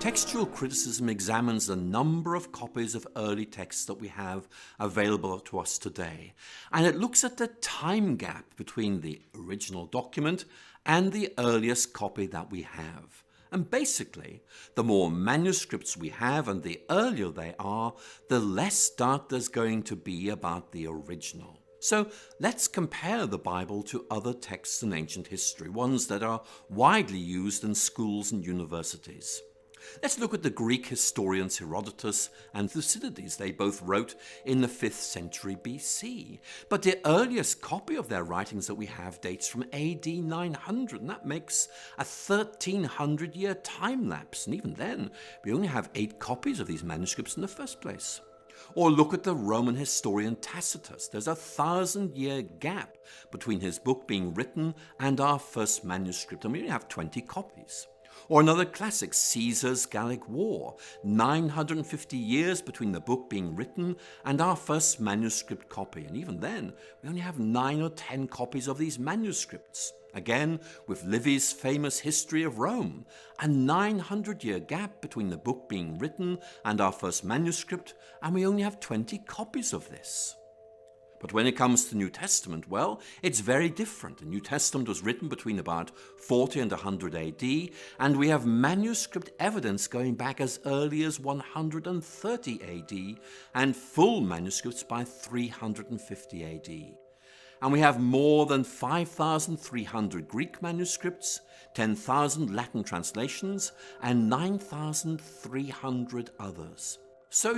Textual criticism examines the number of copies of early texts that we have available to us today, and it looks at the time gap between the original document and the earliest copy that we have. And basically, the more manuscripts we have and the earlier they are, the less doubt there's going to be about the original. So let's compare the Bible to other texts in ancient history, ones that are widely used in schools and universities. Let's look at the Greek historians Herodotus and Thucydides. They both wrote in the 5th century BC. But the earliest copy of their writings that we have dates from AD 900, and that makes a 1300-year time lapse. And even then, we only have 8 copies of these manuscripts in the first place. Or look at the Roman historian Tacitus. There's a 1000-year gap between his book being written and our first manuscript, and we only have 20 copies. Or another classic, Caesar's Gallic War, 950 years between the book being written and our first manuscript copy. And even then, we only have 9 or 10 copies of these manuscripts. Again, with Livy's famous History of Rome, a 900-year gap between the book being written and our first manuscript, and we only have 20 copies of this. But when it comes to the New Testament, well, it's very different. The New Testament was written between about 40 and 100 AD, and we have manuscript evidence going back as early as 130 AD, and full manuscripts by 350 AD. And we have more than 5,300 Greek manuscripts, 10,000 Latin translations, and 9,300 others. So,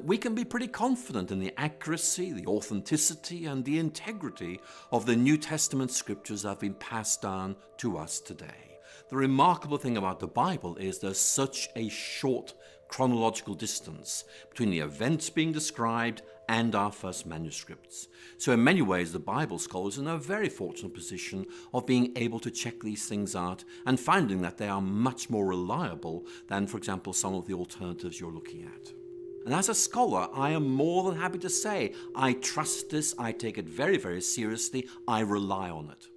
we can be pretty confident in the accuracy, the authenticity, and the integrity of the New Testament scriptures that have been passed down to us today. The remarkable thing about the Bible is there's such a short chronological distance between the events being described and our first manuscripts. So in many ways, the Bible scholars are in a very fortunate position of being able to check these things out and finding that they are much more reliable than, for example, some of the alternatives you're looking at. And as a scholar, I am more than happy to say, I trust this, I take it very, very seriously, I rely on it.